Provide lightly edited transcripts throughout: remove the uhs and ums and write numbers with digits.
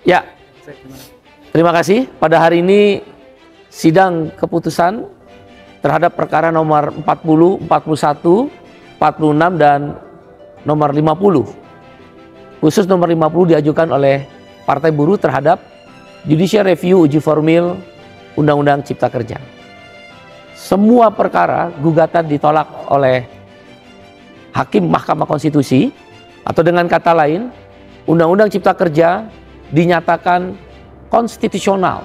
Ya, terima kasih. Pada hari ini sidang keputusan terhadap perkara nomor 40, 41, 46 dan nomor 50. Khusus nomor 50 diajukan oleh Partai Buruh terhadap Judicial Review uji formil Undang-Undang Cipta Kerja. Semua perkara gugatan ditolak oleh Hakim Mahkamah Konstitusi, atau dengan kata lain, Undang-Undang Cipta Kerja dinyatakan konstitusional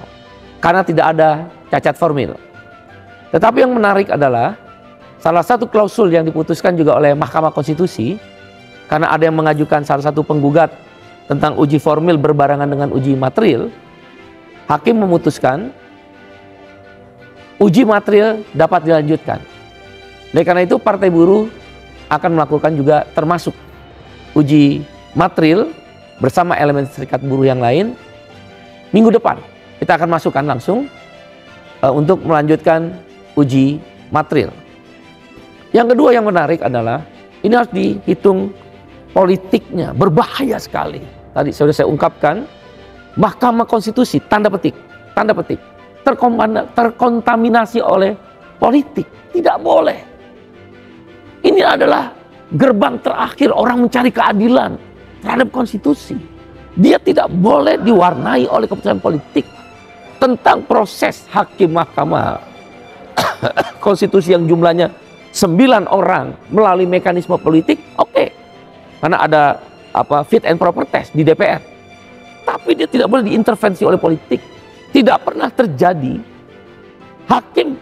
karena tidak ada cacat formil. Tetapi yang menarik adalah salah satu klausul yang diputuskan juga oleh Mahkamah Konstitusi, karena ada yang mengajukan salah satu penggugat tentang uji formil berbarengan dengan uji material, hakim memutuskan uji material dapat dilanjutkan. Oleh karena itu Partai Buruh akan melakukan juga termasuk uji material bersama elemen serikat buruh yang lain minggu depan. Kita akan masukkan langsung untuk melanjutkan uji material. Yang kedua yang menarik adalah ini harus dihitung politiknya, berbahaya sekali. Tadi sudah saya ungkapkan, Mahkamah Konstitusi tanda petik terkontaminasi oleh politik. Tidak boleh. Ini adalah gerbang terakhir orang mencari keadilan terhadap konstitusi. Dia tidak boleh diwarnai oleh keputusan politik. Tentang proses hakim Mahkamah Konstitusi yang jumlahnya 9 orang melalui mekanisme politik, oke. Karena ada fit and proper test di DPR. Tapi dia tidak boleh diintervensi oleh politik. Tidak pernah terjadi hakim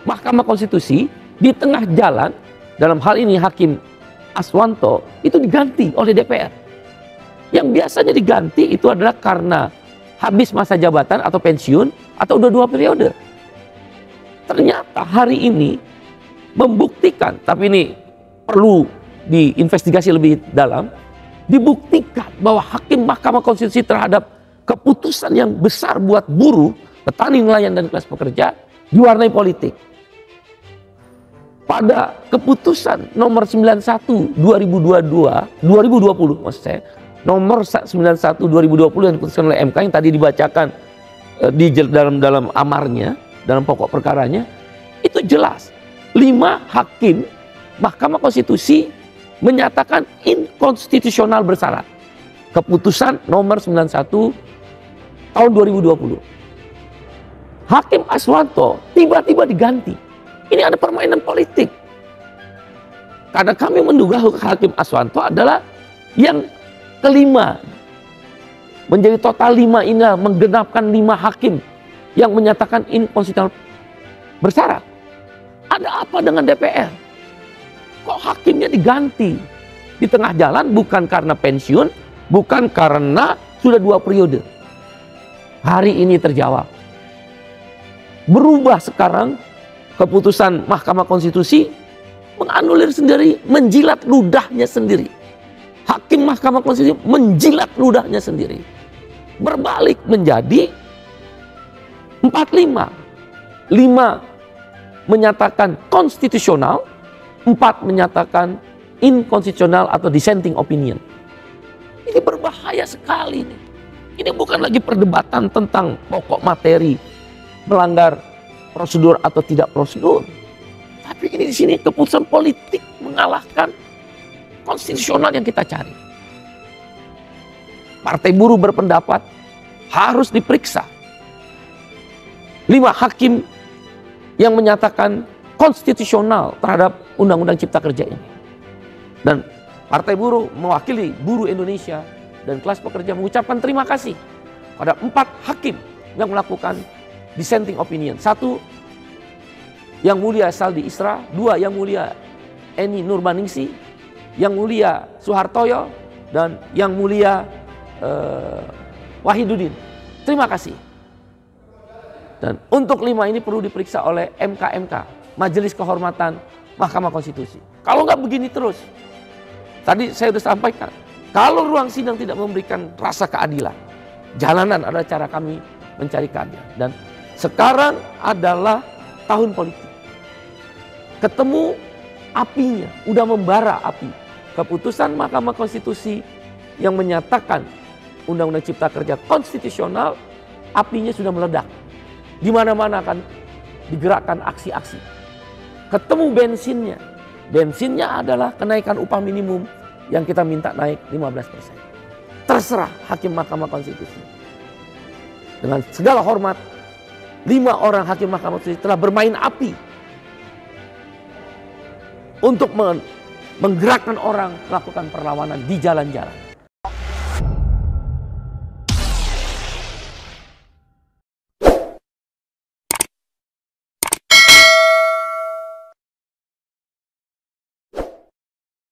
Mahkamah Konstitusi di tengah jalan, dalam hal ini Hakim Aswanto, itu diganti oleh DPR. Yang biasanya diganti itu adalah karena habis masa jabatan atau pensiun atau udah 2 periode. Ternyata hari ini membuktikan, tapi ini perlu diinvestigasi lebih dalam, dibuktikan bahwa hakim Mahkamah Konstitusi terhadap keputusan yang besar buat buruh, petani, nelayan, dan kelas pekerja diwarnai politik. Pada keputusan nomor 91 2020 maksud saya, nomor 91 2020 yang diputuskan oleh MK yang tadi dibacakan di dalam amarnya, dalam pokok perkaranya, itu jelas 5 hakim Mahkamah Konstitusi menyatakan inkonstitusional bersyarat. Keputusan nomor 91 tahun 2020. Hakim Aswanto tiba-tiba diganti. Ini ada permainan politik. Karena kami menduga Hakim Aswanto adalah yang kelima. Menjadi total 5 ini, menggenapkan 5 hakim yang menyatakan inkonstitusional bersyarat. Ada apa dengan DPR? Kok hakimnya diganti di tengah jalan, bukan karena pensiun, bukan karena sudah 2 periode. Hari ini terjawab. Berubah sekarang keputusan Mahkamah Konstitusi menganulir sendiri, menjilat ludahnya sendiri. Hakim Mahkamah Konstitusi menjilat ludahnya sendiri. Berbalik menjadi 45. 5 menyatakan konstitusional, 4 menyatakan inkonstitusional atau dissenting opinion. Ini berbahaya sekali nih. Ini bukan lagi perdebatan tentang pokok materi, melanggar prosedur atau tidak prosedur. Tapi ini di sini keputusan politik mengalahkan konstitusional yang kita cari. Partai Buruh berpendapat harus diperiksa 5 hakim yang menyatakan konstitusional terhadap Undang-Undang Cipta Kerja ini. Dan Partai Buruh mewakili buruh Indonesia dan kelas pekerja mengucapkan terima kasih pada 4 hakim yang melakukan dissenting opinion. 1, Yang Mulia Saldi Isra. 2, Yang Mulia Eni Nurbaningsi. Yang Mulia Soehartoyo. Dan Yang Mulia Wahidudin. Terima kasih. Dan untuk 5 ini perlu diperiksa oleh MKMK, Majelis Kehormatan Mahkamah Konstitusi. Kalau nggak begini terus, tadi saya sudah sampaikan, kalau ruang sidang tidak memberikan rasa keadilan, jalanan adalah cara kami mencari keadilan. Dan sekarang adalah tahun politik. Ketemu apinya, udah membara api. Keputusan Mahkamah Konstitusi yang menyatakan Undang-Undang Cipta Kerja konstitusional, apinya sudah meledak. Di mana-mana akan digerakkan aksi-aksi. Ketemu bensinnya. Bensinnya adalah kenaikan upah minimum yang kita minta naik 15%. Terserah hakim Mahkamah Konstitusi. Dengan segala hormat, 5 orang hakim Mahkamah Konstitusi telah bermain api untuk menggerakkan orang melakukan perlawanan di jalan-jalan.